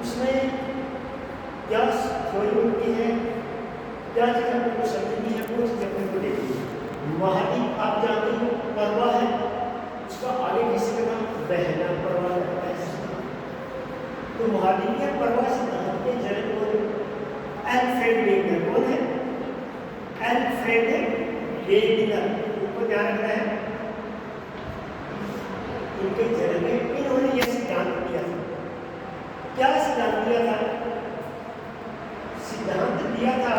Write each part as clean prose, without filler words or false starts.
उसमें क्या थ्योरी होती है, क्या चीज़ अपने को समझनी है, वो चीज़ अपने को देखनी है। महाद्वीप आप जानते हो परवा है, उसका आगे किसी का नाम बहना परवा रहता है। तो महाद्वीपीय परवा सिद्धांत के जनक कौन? Alfred Wegener. कौन है? Alfred Wegener. उनको ध्यान रखना है, इनके जन्म में इन्होंने यह सिद्धांत दिया था। क्या सिद्धांत दिया था? सिद्धांत दिया था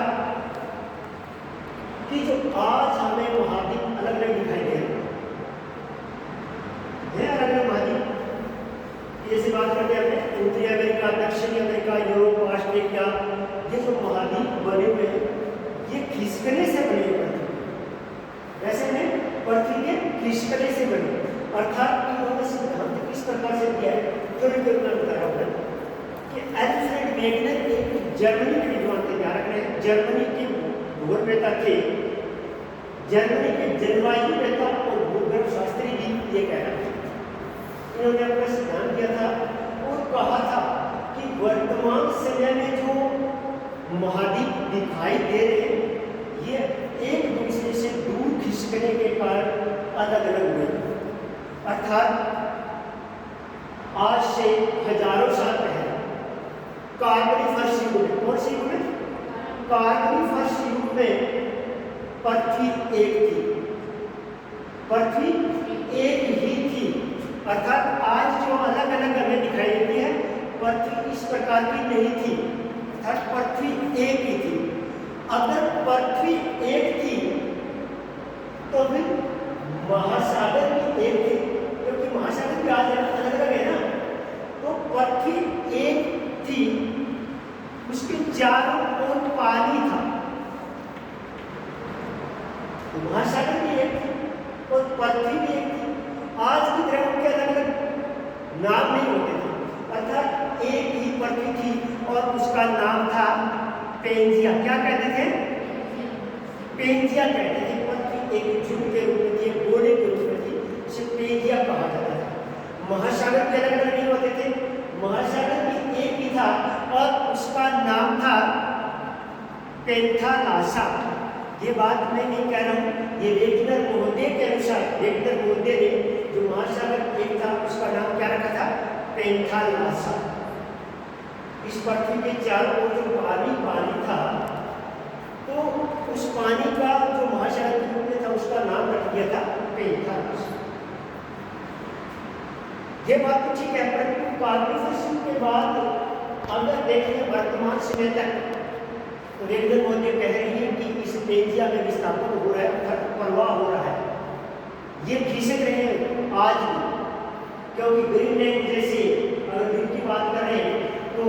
कि जो आज हमें महाद्वीप अलग अलग दिखाई दे रहे हैं, अलग अलग महाद्वीप, जैसे बात करते हैं अपने उत्तरी अमेरिका, दक्षिणी अमेरिका, यूरोप, ऑस्ट्रेलिया, ये जो महाद्वीप बने हुए हैं ये खिसकने से बने हुए हैं। वैसे में पृथ्वी के खिसकने से बने, अर्थात इन्होंने सिद्धांत किस प्रकार से दिया है थोड़ी देर में बताया होगा कि एल्फ्रेड वेगनर एक जर्मनी के विद्वान थे। ध्यान रख रहे हैं, जर्मनी के भूगोलवेत्ता थे, जर्मनी के जलवायुवेत्ता और भूगोल शास्त्री भी ये कह रहे थे। इन्होंने अपना सिद्धांत दिया था और कहा था कि वर्तमान समय में जो महाद्वीप दिखाई दे रहे हैं ये एक दूसरे से दूर खिसकने के कारण अलग अलग हुए। अर्थात आज से हजारों साल पहले कार्बोनिफरस युग में, कौन सी युग में? कार्बोनिफरस युग में पृथ्वी एक थी, पृथ्वी एक ही थी। अर्थात आज जो अलग अलग हमें दिखाई देती है पृथ्वी इस प्रकार की नहीं थी, अर्थात पृथ्वी एक ही थी। अगर पृथ्वी एक थी तो फिर महासागर भी एक थे, क्योंकि महासागर भी आज अलग अलग है ना। तो पृथ्वी एक थी, उसके चारों ओर पानी था, तो महासागर भी एक थी और पृथ्वी भी एक थी। आज की तरह उनके अलग अलग नाम नहीं होते थे, अर्थात एक ही पृथ्वी थी और उसका नाम था पेंजिया। क्या कहते थे? पेंजिया कहते थे। पृथ्वी एक झुंड के रूप में थी, एक गोले के रूप में थी, इसे पेंजिया कहा जाता था। महासागर भी अलग अलग नहीं होते थे, महासागर भी एक ही था और उसका नाम था पेंथालासा। ये बात मैं नहीं कह रहा हूँ, ये वेगनर महोदय के अनुसार, वेगनर महोदय ने जो महासागर एक था उसका नाम क्या रखा था? पेंथालासा। इस पृथ्वी के चारों ओर जो पानी था, तो उस पानी का जो महासागर के रूप में था उसका नाम रख दिया था पेंथालासा। ये बात तो ठीक है, परंतु कार्बोनिफरस युग के बाद अगर देखें वर्तमान समय तक तो वेगनर महोदय कह रही है कि इस पेंजिया में विस्थापन हो रहा है, प्रवाह हो रहा है, ये खिसक रहे हैं आज भी। क्योंकि ग्रीनलैंड जैसे अगर दिन की बात करें तो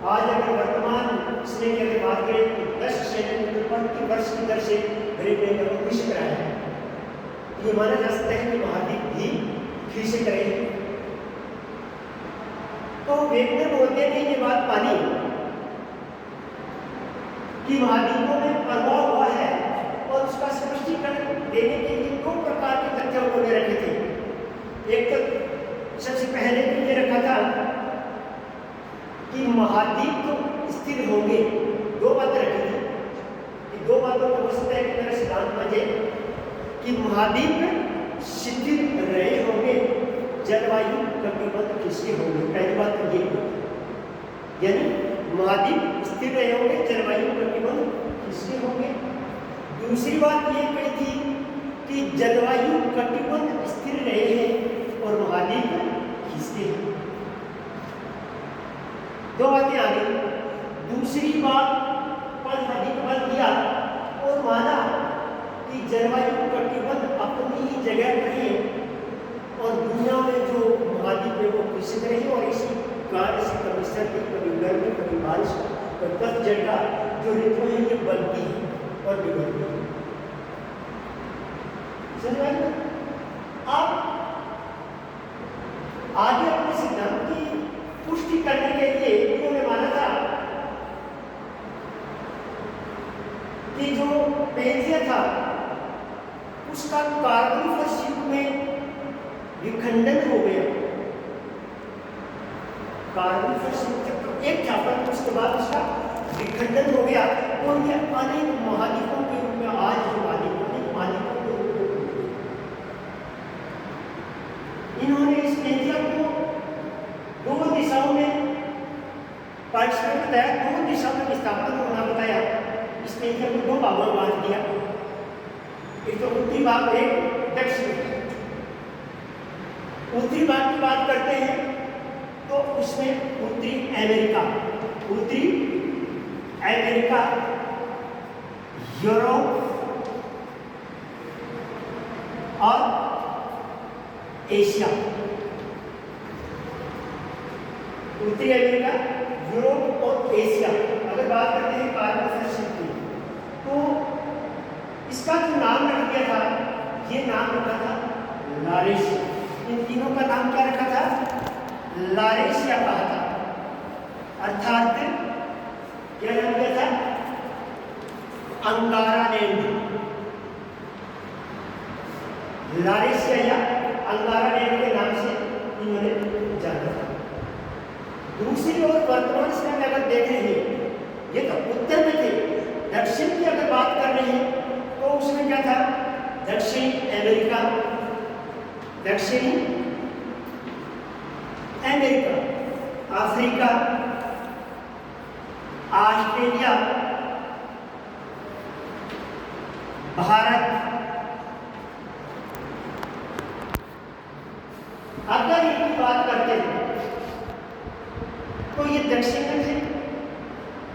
आज अगर वर्तमान समय की अगर बात करें तो 10 सेंटीमीटर प्रति वर्ष की दर से ग्रीनलैंड को खिसक रहा है। ये माना जा सकता है कि महाद्वीप भी खिसक रहे हैं। तो वेगनर महोदय ने ये बात मानी कि महाद्वीपों में प्रवाह हुआ है और उसका स्पष्टीकरण देने के लिए दो प्रकार के तथ्य उन्होंने रखे थे। एक तो सबसे पहले तो ये रखा था कि महाद्वीप तो स्थिर होंगे, दो बातें रखी थी कि दो बातों को हो सकता है कि मेरा सिद्धांत बने कि महाद्वीप शिथिल रहे होंगे, जलवायु कटिबद्ध किसके होंगे। पहली बात तो ये यानी महाद्वीप स्थिर रहे होंगे, जलवायु कटिबद्ध किसके होंगे। दूसरी बात ये कही थी कि जलवायु कटिबद्ध स्थिर रहे हैं और महाद्वीप किसके हैं। दो बातें आ गई। दूसरी बात पर अधिक बल दिया और माना कि जलवायु कटिबद्ध अपनी ही जगह पर है और दुनिया में जो महाद्वीप है वो खिसक रहे हैं और इसी कारण से कभी सर्दी, कभी गर्मी, कभी बारिश, कभी पतझड़ का जो ऋतु है ये बनती है और बिगड़ती है। समझ में आया? आप आगे अपने सिद्धांत की पुष्टि करने के लिए इन्होंने माना था कि जो पेंजिया था उसका कार्बोनिफरस युग में विखंडन हो गया। कार्बन का संयुक्त तो एक था, पर उसके बाद उसका विखंडन हो गया और ये अनेक महाद्वीपों के रूप में आज जो महाद्वीप अनेक महाद्वीपों के रूप में बन गए। इन्होंने इस एशिया को दो दिशाओं में पार्टिसिपेट बताया, दो दिशाओं में विस्थापन होना बताया। इस एशिया को दो भागों में बांट दिया, एक तो उत्तरी भाग, एक दक्षिण। उत्तरी भाग की बात करते हैं तो उसमें उत्तरी अमेरिका, यूरोप और एशिया। उत्तरी अमेरिका, यूरोप और एशिया। अगर बात करते हैं कार्बन फ्रेंडशिप की, तो इसका जो नाम रख दिया था, ये नाम रखा था लारेशिया। इन तीनों का नाम क्या रखा था? लारेशिया कहा था। अर्थात क्या नाम दिया था? अंगारालैंड। लारेशिया या अंगारालैंड के नाम से इन्होंने जाना था। दूसरी ओर वर्तमान समय में अगर देख रहे हैं, ये तो उत्तर में थे, दक्षिण की अगर बात कर रहे हैं तो उसमें क्या था? दक्षिणी अमेरिका, अफ्रीका, ऑस्ट्रेलिया, भारत। अगर इनकी बात करते हैं तो ये दक्षिण में थे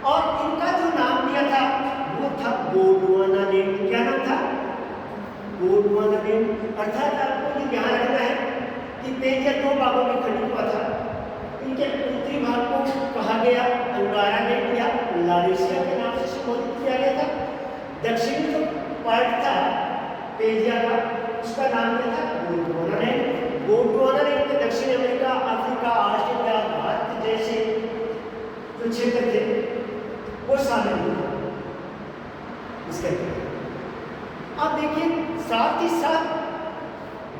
और इनका जो नाम दिया था वो था गोंडवाना लैंड। क्या नाम था? गोंडवाना लैंड। अर्थात आपको ये ध्यान रखना है कि पेरिया दो भागों में खंडित हुआ था। इनके उत्तरी भाग को कहा गया अंगारा लैंड या लारेशिया के नाम से संबोधित किया गया था। दक्षिणी जो पार्ट था पेरिया का, उसका नाम क्या था? गोंडवाना लैंड। गोंडवाना लैंड में दक्षिण अमेरिका, अफ्रीका, ऑस्ट्रेलिया, भारत जैसे जो क्षेत्र थे वो शामिल हुए इसके अंदर। अब देखिए, साथ ही साथ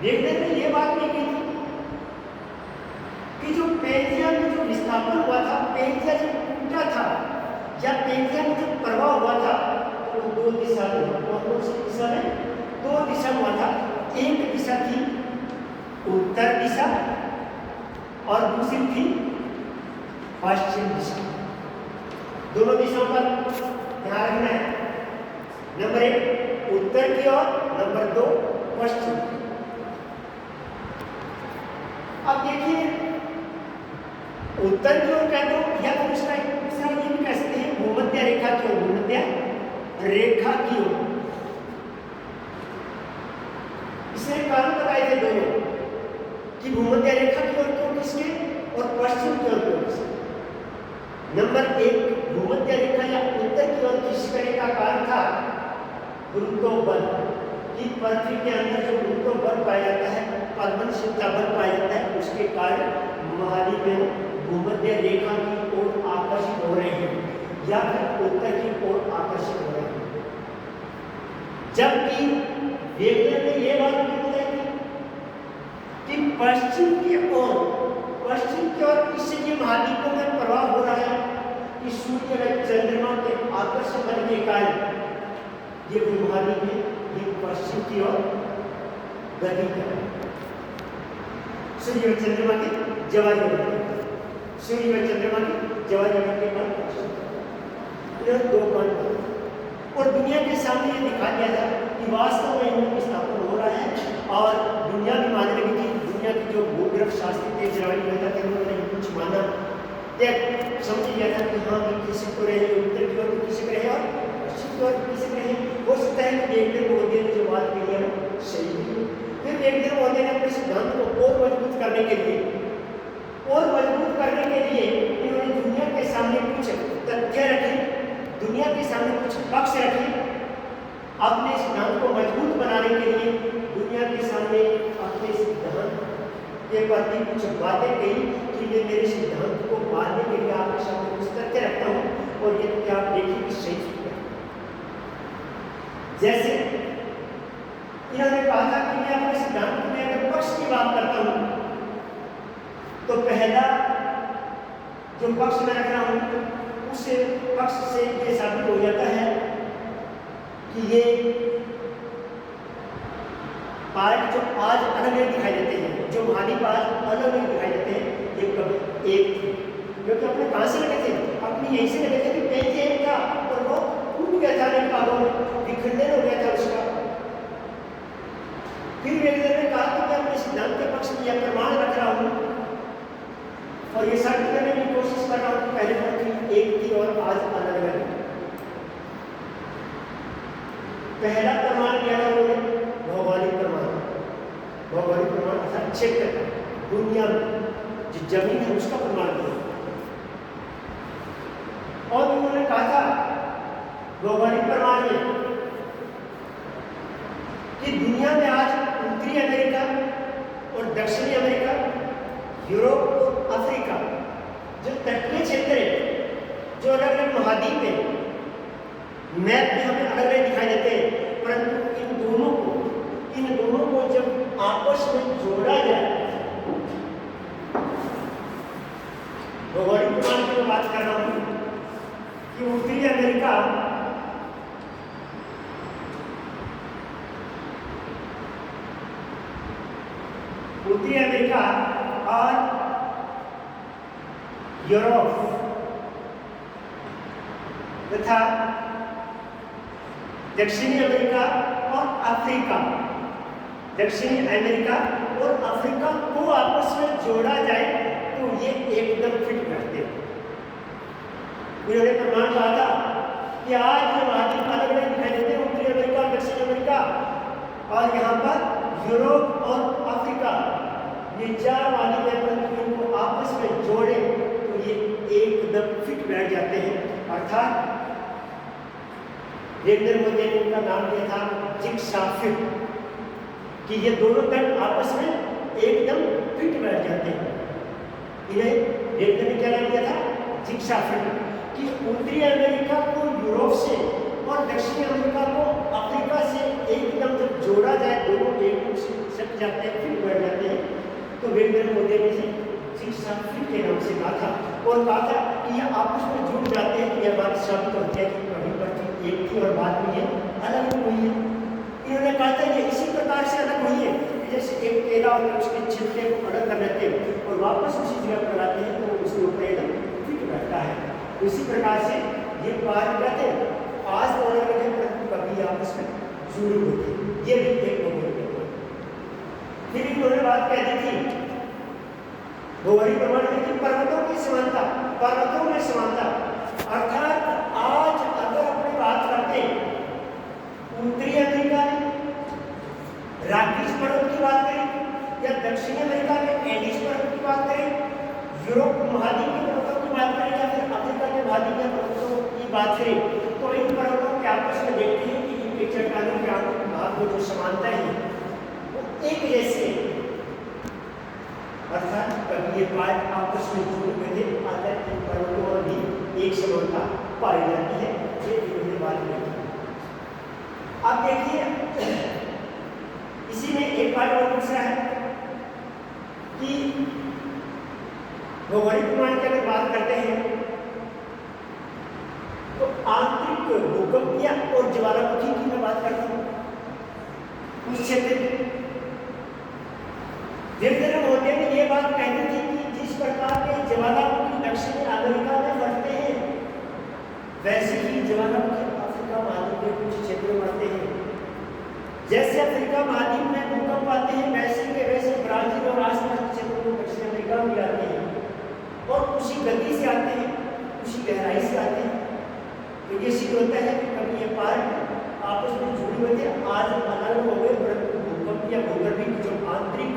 वेगनर ने यह बात नहीं की थी कि जो पेरिया में जो विस्थापन हुआ था, पेरिया जो टूटा था या पेरिया में जो प्रभाव हुआ था, तो वो दो दिशा में हुआ। कौन सी दिशा में? दो दिशा में हुआ था। एक दिशा थी उत्तर दिशा और दूसरी थी पश्चिम दिशा। दोनों दिशाओं पर ध्यान रखना है। नंबर 1 उत्तर की ओर, नंबर 2 पश्चिम। अब देखिए, उत्तर की ओर कह दो या फिर उसका एक दूसरा ये भी कह सकते हैं भूमध्य रेखा की ओर, भूमध्य रेखा की ओर। इसने कारण बताए थे दोनों कि भूमध्य रेखा की ओर क्यों किसके और पश्चिम की ओर क्यों किसके। नंबर 1 भूमध्य रेखा या उत्तर की ओर खिसकने का कारण था गुरुत्व बल। कि पृथ्वी के अंदर जो गुरुत्व बल पाया जाता है, पद्मशीलता बल पाया जाता है, उसके कारण महाद्वीप में भूमध्य रेखा की ओर आकर्षित हो रहे हैं या फिर उत्तर की ओर आकर्षित हो रहे हैं। जबकि वेगनर ने यह बात भी बताई थी कि पश्चिम की ओर इससे ये महाद्वीपों में प्रभाव हो रहा है कि सूर्य व चंद्रमा के आकर्षण बल के कारण ये जो महाद्वीप है ये पश्चिम की ओर गति कर रहा है। सूर्य व चंद्रमा के जवारी सूर्य व चंद्रमा के जवारी के दो पॉइंट और दुनिया के सामने ये दिखा दिया था कि वास्तव में इनमें स्थापन हो रहा है। और दुनिया भी मानने लगी थी, दुनिया के जो भूग्रह शास्त्री थे, जवारी नेता थे, उन्होंने कुछ माना, समझ गया था कि हाँ ये किसी को रहे, उत्तर की ओर किसी को रहे और पश्चिम की ओर किसी को रहे। हो सकता है कि वेगनर महोदय ने जो बात कही है वो सही है। फिर वेगनर महोदय ने अपने सिद्धांत को और मजबूत करने के लिए इन्होंने दुनिया के सामने कुछ तथ्य रखे, दुनिया के सामने कुछ पक्ष रखे। अपने सिद्धांत को मजबूत बनाने के लिए दुनिया के सामने अपने सिद्धांत के प्रति कुछ बातें कही कि ये मेरे सिद्धांत को मानने के लिए आपके सामने कुछ तथ्य रखता हूँ और ये क्या आप देखिए कि सही है। जैसे इन्होंने कहा था कि मैं अपने सिद्धांत में अगर पक्ष की बात करता हूँ तो पहला जो पक्ष मैं रख रहा हूँ उस पक्ष से ये साबित हो जाता है कि ये पार्ट जो आज अलग अलग दिखाई देते हैं, जो महाद्वीप आज अलग अलग दिखाई देते हैं, ये कभी एक थे, क्योंकि अपने कहाँ से लगे थे, अपनी यहीं से लगे थे कि पहले एक था और वो टूट गया था, अनेक भागों में विखंडन हो गया था उसका। फिर वेगलर ने कहा कि मैं अपने सिद्धांत के पक्ष में यह प्रमाण रख रहा हूँ और ये साबित करने की कोशिश कर रहा हूँ कि पहले पृथ्वी एक थी और आज अलग अलग है। पहला प्रमाण दिया था उन्होंने भौगोलिक प्रमाण। भौगोलिक प्रमाण अर्थात क्षेत्र का, दुनिया में जो जमीन है उसका प्रमाण दिया। और उन्होंने कहा था भौगोलिक प्रमाण में कि दुनिया में आज उत्तरी अमेरिका और दक्षिणी अमेरिका, यूरोप और अफ्रीका जो तटीय क्षेत्र है, जो अलग अलग महाद्वीप है, मैप में हमें अलग अलग दिखाई देते हैं, परंतु इन दोनों को जब आपस में जोड़ा जाए, भौगोलिक प्रमाण की मैं बात कर रहा हूँ कि उत्तरी अमेरिका और यूरोप तथा दक्षिणी अमेरिका और अफ्रीका, दक्षिणी अमेरिका और अफ्रीका को आपस में जोड़ा जाए तो ये एकदम फिट करते हैं। उन्होंने प्रमाण कहा था कि आज ये महाद्वीप अलग अलग दिखाई देते हैं, उत्तरी अमेरिका, दक्षिणी अमेरिका और यहाँ पर यूरोप और अफ्रीका, ये चार महाद्वीप इनको आपस में जोड़े तो ये एकदम फिट बैठ जाते हैं। अर्थात वेगलर ने उनका नाम दिया था जिग्सा फिट, कि ये दोनों तट आपस में एकदम फिट बैठ जाते हैं। इन्हें वेगलर ने क्या नाम दिया था, जिग्सा फिट, कि उत्तरी अमेरिका को यूरोप से और दक्षिणी अमेरिका को अफ्रीका से एकदम जब जोड़ा जाए, दोनों एकदम से सट जाते हैं, फिट बैठ जाते हैं। तो वेगलर ने जिग्सा फिट के नाम से कहा था और कहा था कि ये आपस में जुड़ जाते हैं। यह बात साबित होती है कि कभी पृथ्वी एक थी और बाद में ये अलग हुई है। इन्होंने कहा था ये इसी प्रकार से अलग हुई है जैसे एक केला और उसके छिलके को अलग कर लेते हैं और वापस उसी जगह पर लाते हैं तो उसके ऊपर एकदम फिट बैठता है। उसी प्रकार से ये पार कहते हैं आज तो अलग अलग परंतु कभी आपस में जुड़ी होती है। ये भी एक भौगोलिक प्रमाण। फिर इन्होंने बात कह दी थी भौगोलिक प्रमाण में कि पर्वतों की समानता, पर्वतों में समानता, अर्थात आज अगर अपनी बात करते हैं उत्तरी अमेरिका में रॉकीज पर्वत की बात करें या दक्षिणी अमेरिका में एंडीज पर्वत की बात करें, यूरोप महाद्वीप के पर्वतों की बात करें या फिर अफ्रीका के महाद्वीप के पर्वतों की बात करें, तो इन पर्वतों के आपस में देखते हैं कि इनके चट्टानों के आंतरिक भाग में जो समानता है वो एक जैसे, अर्थात कभी ये पार्ट आपस में जुड़ गए अगर इन पर्वतों में भी एक समानता पाई जाती है। ये इन्होंने बात की। अब देखिए इसी में एक बात और दूसरा है कि भौगोलिक प्रमाण की अगर बात करते हैं तो आंतरिक भूकंपीय और ज्वालामुखी की मैं बात करता हूँ उस क्षेत्र में। वेगलर होते में ये बात कहती थी कि जिस प्रकार के ज्वालामुखी दक्षिणी अमेरिका में बढ़ते हैं वैसे ही ज्वालामुखी अफ्रीका महाद्वीप के कुछ क्षेत्रों में आते हैं। जैसे अफ्रीका महाद्वीप में भूकंप आते हैं वैसे के वैसे ब्राजील और आसपास के क्षेत्रों में दक्षिण अमेरिका में आते हैं और उसी गति से आते हैं, उसी गहराई से आते हैं। तो ये सिद्ध होता है कि कभी ये पार्ट आपस में जुड़ी हुई थे, आज अलग हो गए, परंतु भूकंप या भूगर्भिक जो आंतरिक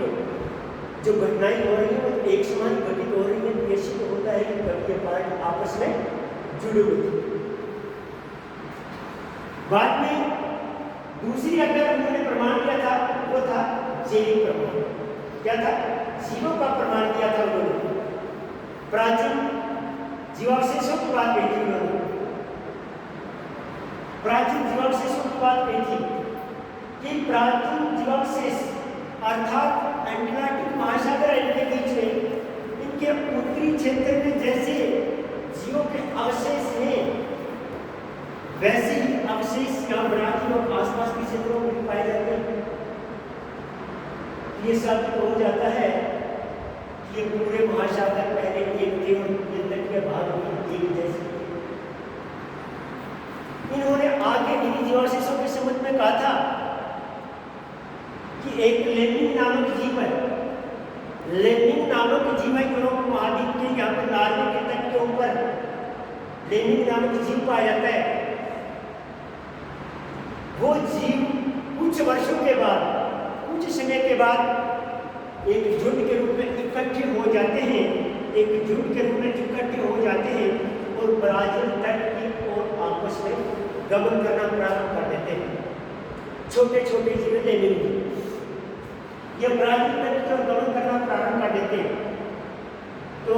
जो घटनाएं हो रही है वो एक समान घटित हो रही है। तो ये सिद्ध होता है कि कभी ये पार्ट आपस में जुड़े हुए थे। बाद में दूसरी अगर उन्होंने प्रमाण दिया था वो था जैविक प्रमाण। क्या था? जीवों का प्रमाण दिया था उन्होंने। प्राचीन जीवावशेषों की बात कही थी उन्होंने। प्राचीन जीवावशेषों की बात कही थी कि प्राचीन जीवावशेष अर्थात अटलांटिक महासागर के बीच में इनके उत्तरी क्षेत्र में जैसे बाकी लोग आसपास के क्षेत्रों में भी पाए जाते हैं। ये सब तो हो जाता है कि ये पूरे महासागर पहले एक थे और ये तटीय भाग में एक जैसे। इन्होंने आगे इन्हीं जीवावशेषों के संबंध में कहा था कि एक लेनिन नामक जीव है, लेनिन नामक जीव है यूरोप महाद्वीप के यहाँ पर नॉर्वे के तट के ऊपर लेनिन नामक जीव पाया जाता है। वो जीव कुछ वर्षों के बाद, कुछ समय के बाद एक झुंड के रूप में इकट्ठे हो जाते हैं, एक झुंड के रूप में इकट्ठे हो जाते हैं और ब्राजील तट की ओर आपस में गमन करना प्रारंभ कर देते हैं। छोटे छोटे जीव लेनिन ये ब्राजील तट की ओर गमन करना प्रारंभ कर देते हैं। तो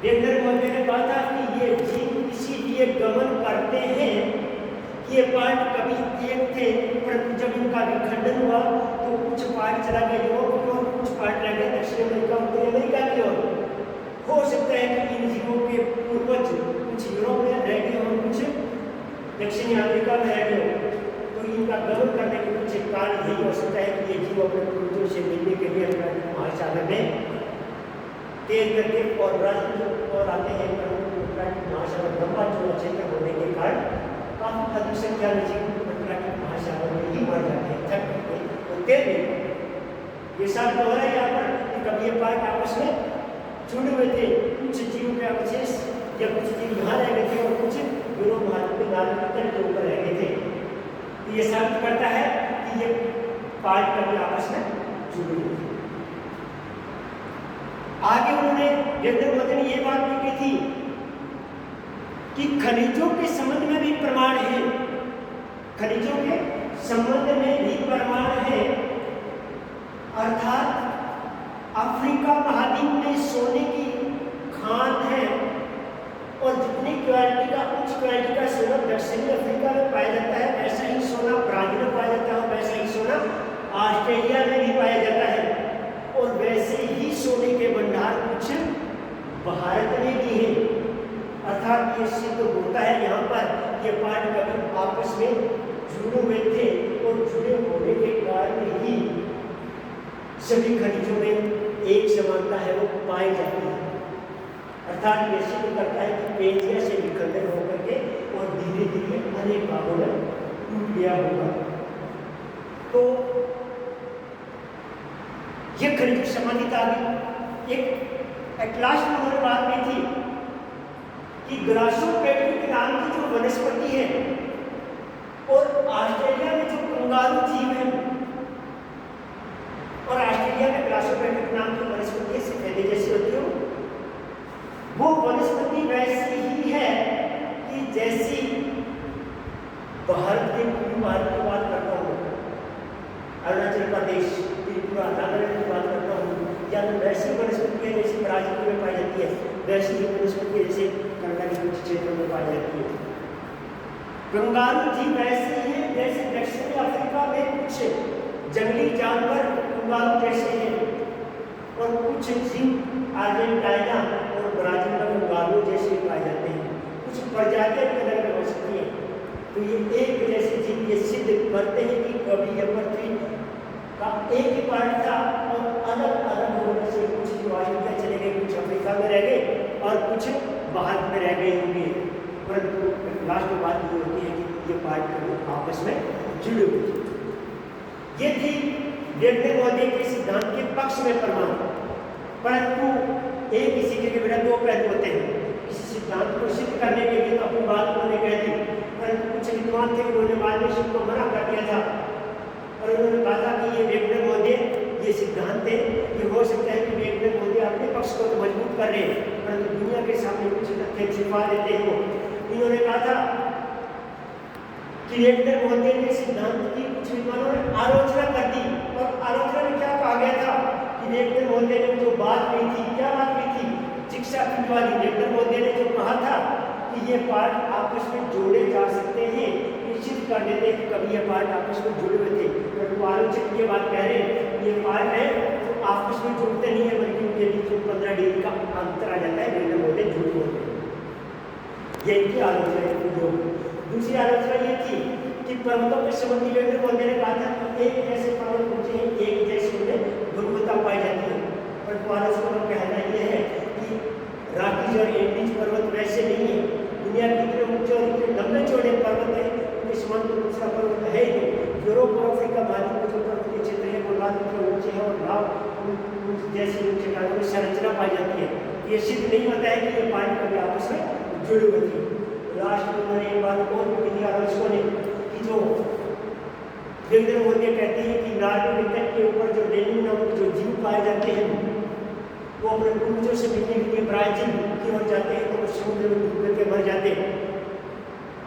वेगनर महोदय ने कहा था कि ये जीव इसीलिए गमन करते हैं कि ये पार्ट कभी एक थे, परंतु जब इनका विखंडन हुआ तो कुछ पार्ट चला गया यूरोप की ओर, कुछ पार्ट रह गए दक्षिण अमेरिका, उत्तरी अमेरिका की ओर। हो सकता है कि इन जीवों के पूर्वज कुछ यूरोप में रह गए और कुछ दक्षिणी अमेरिका में रह गए। तो इनका गमन करने के पीछे कारण यही हो सकता है कि ये जीव अपने पूर्वजों से मिलने के लिए अटलांटिक महासागर में तेल करके और ब्राजील और आते हैं। अटलांटिक महासागर लंबा चौड़ा क्षेत्र होने के कारण काफी अधिक संख्या में जीव अटलांटिक महासागर में ही मर जाते हैं, थक करके और तेल नहीं। ये सब हो रहा है यहाँ पर कि कभी ये पार्ट आपस में जुड़े हुए थे, कुछ जीवों के अवशेष या कुछ जीव यहाँ रह गए थे और कुछ यूरोप महाद्वीप के नॉर्वे तट के ऊपर रह गए थे। तो ये साबित करता है कि ये पार्ट कभी आपस में जुड़े हुए थे। आगे उन्होंने वेगनर महोदय ने ये बात भी की थी कि खनिजों के संबंध में भी प्रमाण है, खनिजों के संबंध में भी प्रमाण है। अर्थात अफ्रीका महाद्वीप में सोने की खान है और जितनी क्वालिटी का, उच्च क्वालिटी का सोना दक्षिणी अफ्रीका में पाया जाता है, वैसा ही सोना ब्राजील में पाया जाता है, वैसा ही सोना ऑस्ट्रेलिया में भी पाया जाता है और वैसे ही सोने के भंडार कुछ भारत में भी है। अर्थात ये सिद्ध होता है यहाँ पर ये पार्ट कभी आपस में जुड़े हुए थे और जुड़े होने के कारण ही सभी खनिजों में एक समानता है वो पाई जाती है। अर्थात ये सिद्ध करता है कि पेंजिया से विखंडन होकर के और धीरे धीरे अनेक भागों में टूट गया होगा। तो ये खनिज संबंधित आगे एक एटलास में उन्होंने बात की थी कि ग्रासोपेट्रिक नाम की जो वनस्पति है और ऑस्ट्रेलिया में जो कंगारू जीव है और ऑस्ट्रेलिया में ग्रासोपेट्रिक नाम की वनस्पति है सफेदे जैसी होती है, वो वनस्पति वैसी ही है कि जैसी भारत के पूर्वी भारत की बात करता हूँ, अरुणाचल प्रदेश, त्रिपुरा, नागालैंड की बात करता हूँ, या तो वैसी वनस्पति है जैसे ब्राजील में पाई जाती है, वैसी ही वनस्पति जैसे कनाडा के कुछ क्षेत्रों में पाई जाती है। कंगारू जीव वैसे ही है जैसे दक्षिणी अफ्रीका में कुछ जंगली जानवर कंगारू जैसे हैं और कुछ जीव अर्जेंटीना और ब्राजील में कंगारू जैसे पाए जाते हैं। कुछ प्रजातियां अलग अलग हो सकती हैं। तो ये एक जैसे जीव ये सिद्ध करते हैं कि कभी यह पृथ्वी का एक ही पार्ट था और अलग अलग होने से कुछ जीव ऑस्ट्रेलिया चले गए, कुछ अफ्रीका में रह गए और कुछ भारत में रह गए होंगे। परंतु लास्ट बात ये होती है कि ये पार्ट कभी आपस में जुड़े हुए थे। ये थी वेगनर महोदय के सिद्धांत के पक्ष में प्रमाण। परंतु एक ही सिक्के के बिना दो पहलू होते हैं। किसी सिद्धांत को सिद्ध करने के लिए तो अपनी बात उन्होंने कह दी, परंतु कुछ विद्वान थे उन्होंने बाद में इसको मना कर दिया था और उन्होंने कहा था कि ये वेगनर महोदय ये सिद्धांत है, ये हो सकता है कि वेगनर महोदय अपने पक्ष को तो मजबूत कर रहे हैं परंतु दुनिया के सामने कुछ तथ्य छिपा देते हैं। इन्होंने कहा था कि वेगनर महोदय के सिद्धांत की कुछ विद्वानों ने आलोचना कर दी और आलोचना में क्या कहा गया था कि वेगनर महोदय ने जो बात कही थी, क्या बात कही थी, शिक्षा की वाली। वेगनर महोदय ने जो कहा था कि ये पार्ट आपस में जोड़े जा सकते हैं, निश्चित कर देते हैं कि कभी ये पार्ट आपस में जुड़े हुए थे, परंतु आलोचक ये बात कह रहे हैं ये पार्ट है तो आपस में जुड़ते नहीं है बल्कि उनके बीच में 15 डिग्री का अंतर आ जाता है, वेगनर महोदय जुड़े होते हैं। ये इनकी आलोचना है। जो दूसरी आलोचना ये थी कि पर्वतों के संबंधी वेगनर बंदे ने कहा था कि एक जैसे पर्वत ऊंचे हैं, एक जैसे उनमें गुणवत्ता पाई जाती है। पर आलोचकों का कहना यह है कि रॉकीज और एंडीज पर्वत वैसे नहीं है। दुनिया के इतने ऊंचे और इतने लंबे चौड़े पर्वत है, उनके समान तो दूसरा पर्वत है ही नहीं। यूरोप और अफ्रीका महाद्वीप के जो पर्वतीय क्षेत्र है वो लाल इतने ऊंचे हैं और लाल जैसे ऊंचे चट्टानों में संरचना पाई जाती है। ये सिद्ध नहीं होता है कि ये पानी कभी आपस में जुड़ी हुई थी। लास्ट में उन्होंने एक बात और भी कही आलोचकों ने कि जो वेगनर बंदे कहते हैं कि नार्वे के तट के ऊपर जो डेनिंग नामक जो जीव पाए जाते हैं वो अपने पूर्वजों से मिलने के लिए ब्राजील की ओर जाते हैं तो वो समुद्र में डूब करके मर जाते हैं।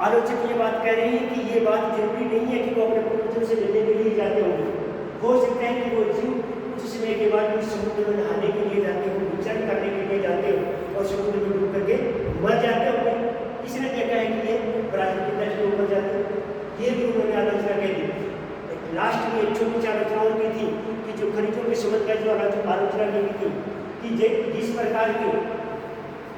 आलोचक ये बात कह रहे हैं कि ये बात जरूरी नहीं है कि वो अपने पूर्वजों से मिलने के लिए जाते होंगे। हो सकता है कि वो जीव कुछ समय के बाद भी समुद्र में नहाने के लिए जाते हो, विचरण करने के लिए जाते हो और समुद्र में डूब करके मर जाते होंगे। किसने देखा है कि ये ब्राजील के तट के ऊपर जाते हैं? ये भी उन्होंने आलोचना कह दी। लास्ट में एक छोटी सी आलोचना और की थी कि जो खनिजों के संबंध में जो आलोचना की थी कि जिस प्रकार के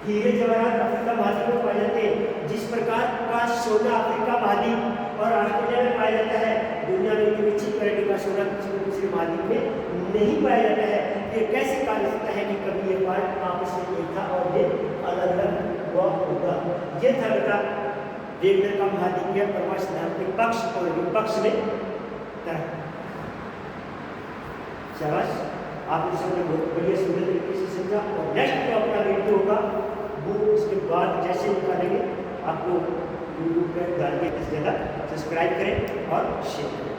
हीरे जवाहरात अफ्रीका महाद्वीप में पाए जाते हैं, जिस प्रकार का सोना अफ्रीका महाद्वीप और ऑस्ट्रेलिया में पाया जाता है, दुनिया में इतनी अच्छी क्वालिटी का सोना किसी दूसरे महाद्वीप में नहीं पाया जाता है। ये कैसे कहा जा सकता है कि कभी ये पार्ट आपस में एक था और ये अलग अलग हुआ होगा? ये था बेटा वेगनर का महाद्वीपीय प्रवाह सिद्धांत के पक्ष और विपक्ष में तरह। शाबाश, आपने सबने बहुत बढ़िया सुंदर तरीके से समझा। और नेक्स्ट जो अपना वीडियो होगा वो इसके बाद जैसे निकालेंगे आपको यूट्यूब पर डाल के इस जगह सब्सक्राइब करें और शेयर करें।